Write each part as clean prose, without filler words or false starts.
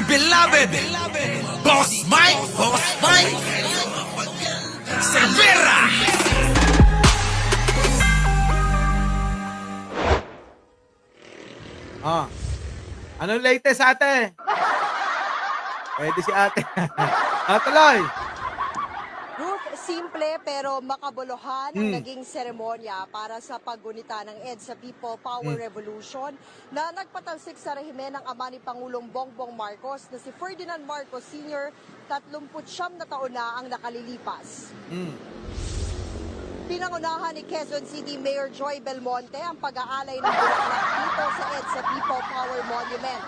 your beloved Boss Mike Cervera. Oh. Anong latest, ate? Pwede si ate. Tuloy. Ruth, simple pero makabuluhan ang Hmm. naging seremonya para sa paggunita ng EDSA People Power Revolution na nagpatalsik sa rehimen ng ama ni Pangulong Bongbong Marcos na si Ferdinand Marcos Sr., 39 na taon na ang nakalilipas. Pinangunahan ni Quezon City Mayor Joy Belmonte ang pag-aalay ng bulaklak dito sa EDSA People Power Monument.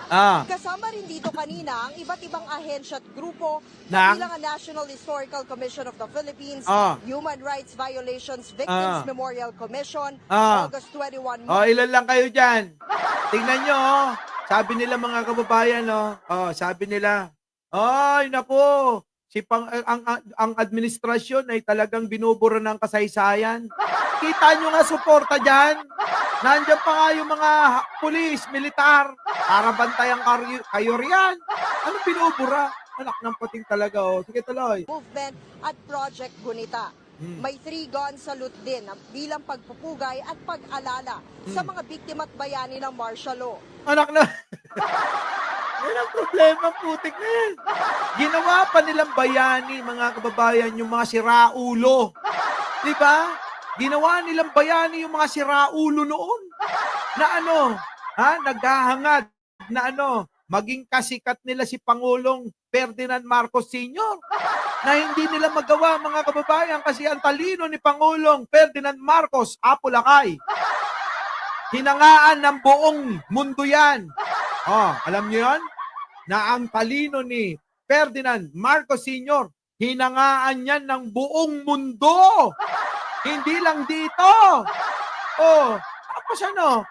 Kasama rin dito kanina ang iba't ibang ahensya at grupo kabilang ang National Historical Commission of the Philippines, Human Rights Violations Victims Memorial Commission, August 21. Ilan lang kayo dyan? Tingnan nyo, sabi nila mga kababayan, sabi nila, ay, naku, ang administrasyon ay talagang binubura ng kasaysayan. Kita nyo nga suporta dyan. Nandiyan pa nga yung mga pulis, militar, para bantayan kayo riyan. Ano binubura? Anak ng pating talaga, Sige, tuloy. Movement at Project Gunita. May 3 gun salute din bilang pagpupugay at pag-alala sa mga biktima at bayani ng martial law. Anak na... Yan ang problema, putik na yan. Ginawa pa nilang bayani, mga kababayan, yung mga siraulo. Di ba? Ginawa nilang bayani yung mga siraulo noon. Na naghahangad na maging kasikat nila si Pangulong Ferdinand Marcos Sr. Na hindi nila magawa, mga kababayan, kasi ang talino ni Pangulong Ferdinand Marcos, Apulakay. Hinangaan ng buong mundo yan. Alam niyo yan? Na ang talino ni Ferdinand Marcos Sr., hinangaan yan ng buong mundo. Hindi lang dito. Tapos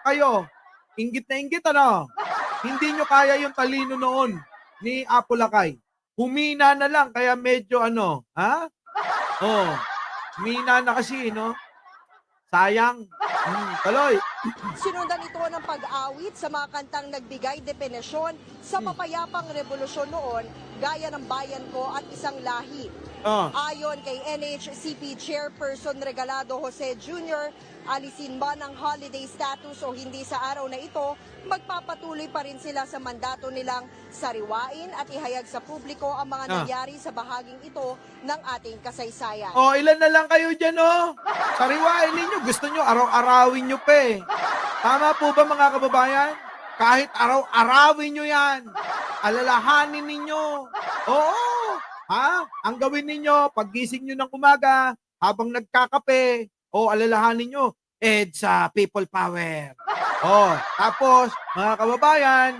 kayo, inggit na inggit, hindi nyo kaya yung talino noon ni Apulakay. Humina na lang, kaya medyo humina na kasi, sayang. Tuloy. Sinundan ito ng pag-awit sa mga kantang nagbigay depenisyon sa mapayapang revolusyon noon, gaya ng Bayan Ko at Isang Lahi. Ayon kay NHCP Chairperson Regalado Jose Jr., alisin man ang holiday status o hindi sa araw na ito, magpapatuloy pa rin sila sa mandato nilang sariwain at ihayag sa publiko ang mga nangyari sa bahaging ito ng ating kasaysayan. Ilan na lang kayo dyan, Sariwain ninyo. Gusto nyo, araw-arawin nyo pa eh. Tama po ba, mga kababayan? Kahit araw-arawin nyo yan. Alalahanin ninyo. Ang gawin ninyo, paggising nyo ng umaga, habang nagkakape, alalahanin nyo, EDSA People Power. Tapos, mga kababayan,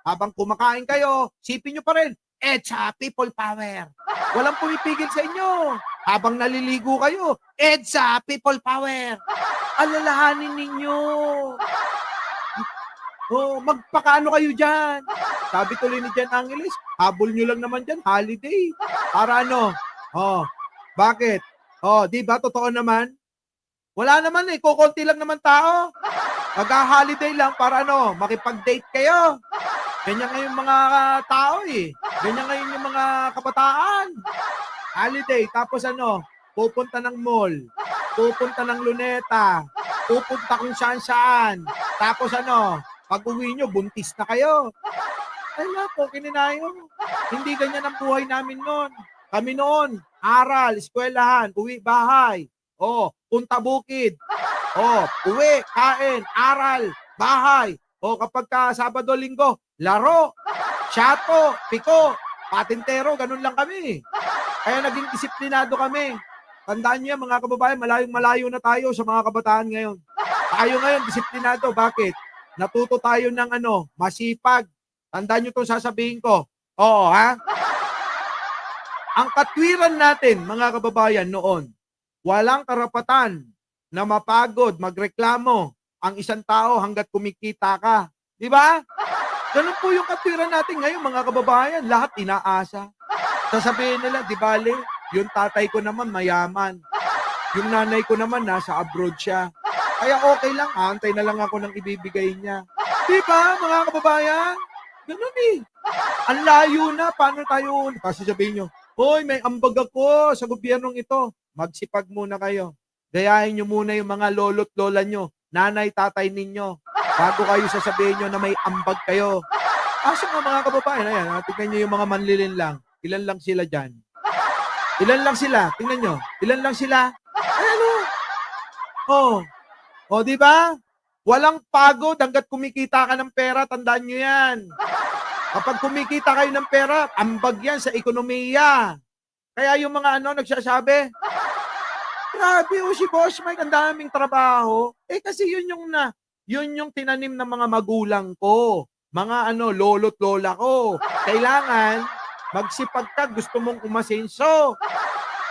habang kumakain kayo, sipin nyo pa rin, EDSA People Power. Walang pumipigil sa inyo. Habang naliligo kayo, EDSA People Power. Alalahanin ninyo. Magpakaano kayo dyan. Sabi tuloy ni Jan Angeles, habol nyo lang naman dyan, holiday. Para bakit? Di ba, totoo naman? Wala naman kukunti lang naman tao. Mag-holiday lang para makipag-date kayo. Ganyan ngayon mga tao Ganyan ngayon yung mga kabataan. Holiday, tapos pupunta ng mall, pupunta ng luneta, pupunta kung saan-saan. Tapos pag-uwi nyo, buntis na kayo. Ay nako, kininayo. Hindi ganyan ang buhay namin noon. Kami noon, aral, eskwelahan, uwi, bahay. Punta bukid. Uwi, kain, aral, bahay. Kapag Sabado, Linggo, laro, syato, piko, patintero, ganun lang kami. Kaya naging disiplinado kami. Tandaan niyo mga kababayan, malayong-malayo na tayo sa mga kabataan ngayon. Tayo ngayon, disiplinado. Bakit? Natuto tayo ng masipag. Tandaan niyo itong sasabihin ko. Ang katwiran natin, mga kababayan, noon, walang karapatan na mapagod, magreklamo ang isang tao hanggat kumikita ka. Di ba? Ganun po yung katwiran natin ngayon, mga kababayan. Lahat inaasa. Sasabihin nila, di bale, yung tatay ko naman mayaman. Yung nanay ko naman nasa abroad siya. Kaya okay lang, antay na lang ako ng ibibigay niya. Di ba, mga kababayan? Ganun Ang layo na, paano tayo? Kasi sabihin nyo, hoy, may ambag ako sa gobyernong ito. Magsipag muna kayo. Gayahin nyo muna yung mga lolo't lola nyo, nanay, tatay ninyo, bago kayo sasabihin nyo na may ambag kayo. Asa nga mga kababayan, ayan, tingnan nyo yung mga manlilin lang. Ilan lang sila dyan? Ilan lang sila? Tingnan nyo. Ilan lang sila? Ano? Oh. Oh, di ba? Walang pagod hanggat kumikita ka ng pera, tandaan nyo yan. Kapag kumikita kayo ng pera, ambag yan sa ekonomiya. Kaya yung mga nagsasabi, grabe si Boss Mike, ang daming trabaho. Kasi yun yung tinanim ng mga magulang ko. Mga lolo't lola ko. Kailangan, magsipag ka, gusto mong umasenso.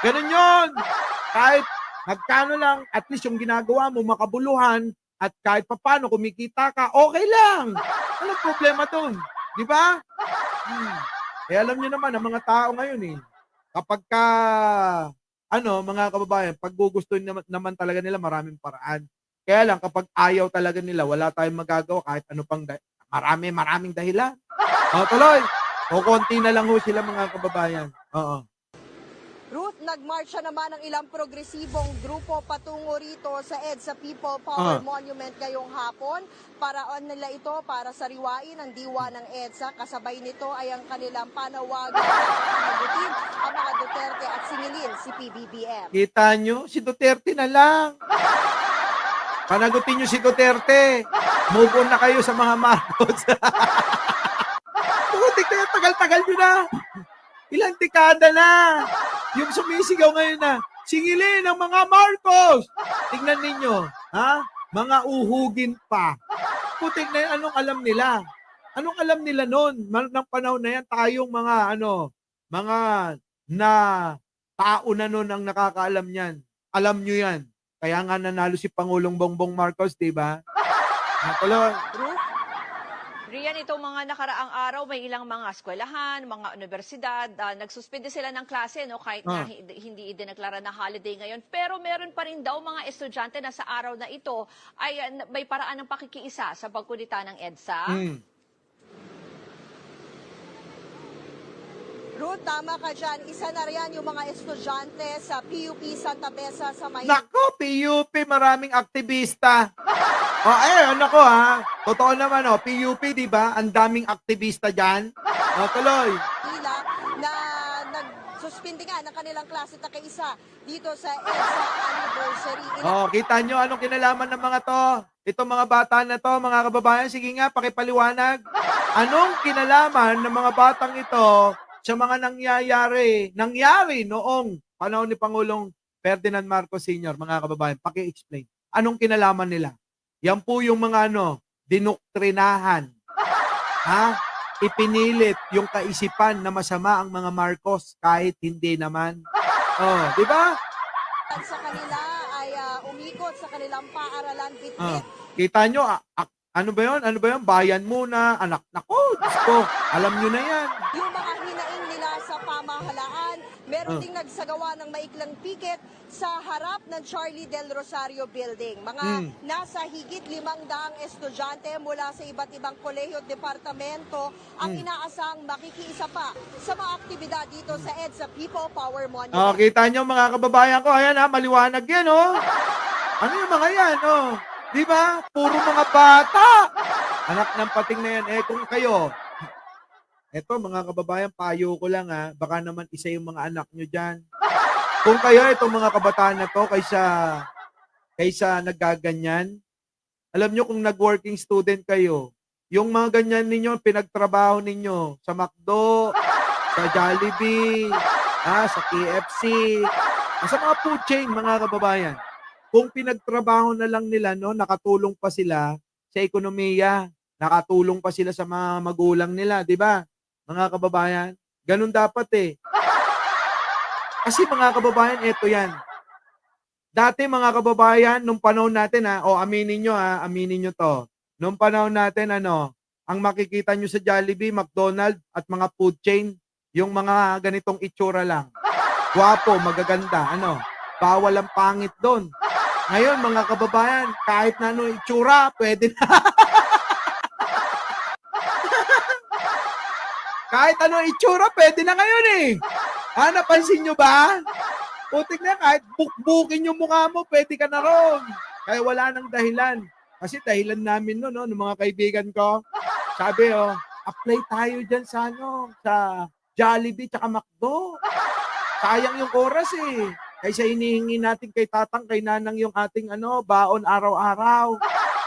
Ganun yun. Kahit magkano lang, at least yung ginagawa mo, makabuluhan, at kahit papano kumikita ka, okay lang. Anong problema dun? Di ba? Alam niyo naman, ang mga tao ngayon kapag ka, mga kababayan, pag gugustuhin naman talaga nila, maraming paraan. Kaya lang, kapag ayaw talaga nila, wala tayong magagawa kahit ano pang, maraming dahilan. Tuloy. O konti na lang ho sila mga kababayan. Oo. Ruth, nagmarcha naman ang ilang progresibong grupo patungo rito sa EDSA People Power Monument ngayong hapon. Paraan nila ito para sariwain ang diwa ng EDSA. Kasabay nito ay ang kanilang panawagan na panagutin ang mga Duterte at singilin si PBBM. Kita nyo? Si Duterte na lang. Panagutin nyo si Duterte. Move on na kayo sa mga Marcos. Putik na, tagal-tagal nyo na. Ilang dekada na. Yung sumisigaw ngayon na, singilin ang mga Marcos. Tingnan ninyo, mga uhugin pa. Putik na yan, anong alam nila? Anong alam nila noon? Nang panahon na yan, tayong mga mga na tao na noon ang nakakaalam niyan. Alam nyo yan. Kaya nga nanalo si Pangulong Bongbong Marcos, di ba? Ruth, Rian, itong mga nakaraang araw, may ilang mga eskwelahan, mga universidad, nagsuspende sila ng klase, no, kahit na hindi idineklara na holiday ngayon. Pero meron pa rin daw mga estudyante na sa araw na ito ay may paraan ng pakikiisa sa pagkunita ng EDSA. Ruth, tama ka dyan. Isa na riyan yung mga estudyante sa PUP Santa Mesa sa Maynila. Nako, PUP, maraming aktivista. Nako Totoo naman, PUP, di ba? Ang daming aktivista dyan. Tuloy. Na nagsuspindi nga ng kanilang klase na kaisa dito sa EDSA anniversary. Kita nyo anong kinalaman ng mga to? Itong mga bata na to, mga kababayan, sige nga, pakipaliwanag. Anong kinalaman ng mga batang ito sa mga nangyari noong panahon ni Pangulong Ferdinand Marcos Sr., mga kababayan, paki-explain. Anong kinalaman nila? Yan po yung mga dinoktrinahan. Ipinilit yung kaisipan na masama ang mga Marcos kahit hindi naman. Di ba? Sa kanila ay umikot sa kanilang paaralan bitbit. Kita nyo, ano ba yun? Bayan muna, anak. Nako, gusto. Alam nyo na yan. Yung mga hinaing nila sa pamahalaan, meron ding nagsagawa ng maiklang piket sa harap ng Charlie Del Rosario Building. Mga nasa higit 500 estudyante mula sa iba't ibang kolehiyo at departamento ang inaasang makikiisa pa sa mga aktibidad dito sa EDSA People Power Monument. Kita nyo mga kababayan ko, ayan maliwanag yan, Ano yung mga yan, Di ba? Puro mga bata. Anak ng pating na yan. Kung kayo, eto mga kababayan, payo ko lang baka naman isa yung mga anak nyo dyan. Kung kayo, itong mga kabataan na to, kaysa naggaganyan, alam nyo kung nag-working student kayo, yung mga ganyan ninyo, pinagtrabaho ninyo sa McDo, sa Jollibee, sa KFC, sa mga food chain, mga kababayan. Kung pinagtrabaho na lang nila, nakatulong pa sila sa ekonomiya, nakatulong pa sila sa mga magulang nila, di ba? Mga kababayan, ganun dapat Kasi mga kababayan, eto yan. Dati mga kababayan, nung panahon natin, aminin nyo to. Nung panahon natin, ang makikita nyo sa Jollibee, McDonald's, at mga food chain, yung mga ganitong itsura lang. Guwapo, magaganda, bawal ang pangit doon. Ngayon, mga kababayan, kahit na itsura, pwede na. Kahit ano itsura, pwede na ngayon eh. Napansin nyo ba? Putik na, kahit bukbukin yung mukha mo, pwede ka na ron. Kaya wala nang dahilan. Kasi dahilan namin no, ng mga kaibigan ko. Sabi, apply tayo dyan sa, sa Jollibee tsaka McDo. Sayang yung oras eh. Kaysa hinihingi natin kay tatang, kay nanang yung ating baon araw-araw.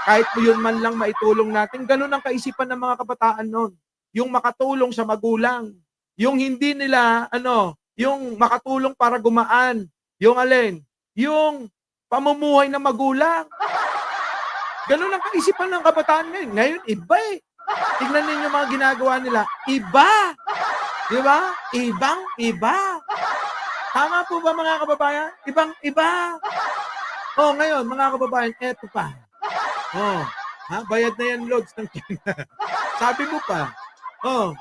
Kahit yun man lang maitulong natin. Ganun ang kaisipan ng mga kabataan noon. Yung makatulong sa magulang. Yung hindi nila, yung makatulong para gumaan. Yung alin? Yung pamumuhay ng magulang. Ganun ang kaisipan ng kabataan ngayon. Ngayon, iba eh. Tignan ninyo mga ginagawa nila. Iba. Di ba? Ibang-iba. Tama po ba mga kababayan? Ibang-iba. Ngayon, mga kababayan, eto pa. Bayad na yan, Lods, ng China. Sabi mo pa.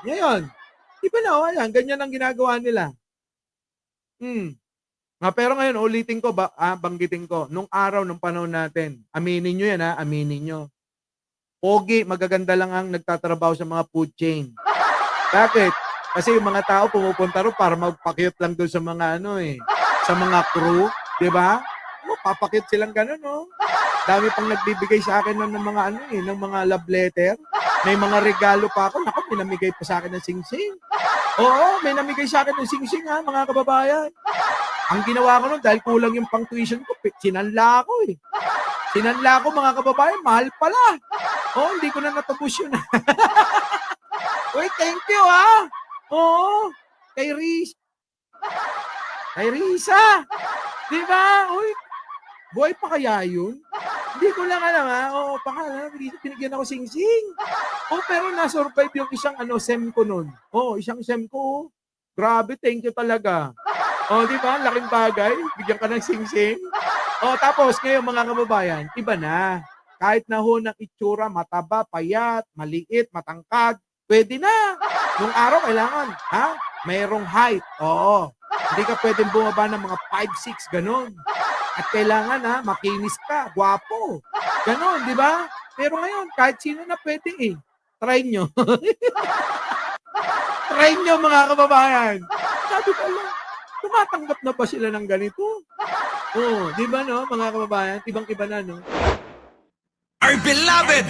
Ngayon, iba na, ayan, ganyan ang ginagawa nila. Pero ngayon, ulitin ko, banggitin ko, nung araw, nung panahon natin, aminin nyo yan, aminin nyo. Pogi, magaganda lang ang nagtatrabaho sa mga food chain. Bakit? Kasi yung mga tao pumupunta ro para magpakyut lang doon sa mga sa mga crew, 'di ba? Papakyut silang gano'n, Dami pang nagbibigay sa akin ng mga ng mga love letter. May mga regalo pa ako. Naku, may namigay pa sa akin ng singsing. Oo, may namigay sa akin ng singsing mga kababayan. Ang ginawa ko nun dahil kulang yung pang tuition ko, sinanla ko eh. Sinanla ko mga kababayan, mahal pala. Hindi ko na natubos yun. Uy, thank you Oo, kay Riz. Kay Risa. Di ba? Uy, buhay pa kaya yun? Hindi ko lang alam pinigyan ako sing-sing. Pero na-survive yung isang SEM ko nun. Isang SEM ko. Grabe, thank you talaga. Di ba? Laking bagay. Bigyan ka ng sing-sing. Tapos ngayon mga kababayan, iba na. Kahit na ng itsura, mataba, payat, maliit, matangkad, pwede na. Nung araw, kailangan, mayroong height. Hindi ka pwedeng bumaba ng mga 5'6", ganun. At kailangan, makinis ka, gwapo. Ganun, di ba? Pero ngayon, kahit sino na pwede eh. Try nyo. Try nyo, mga kababayan. Sabi ko lang, tumatanggap na ba sila ng ganito? Di ba, mga kababayan? Ibang-iba na, Our beloved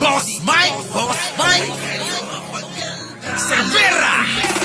Boss Mike Cervera.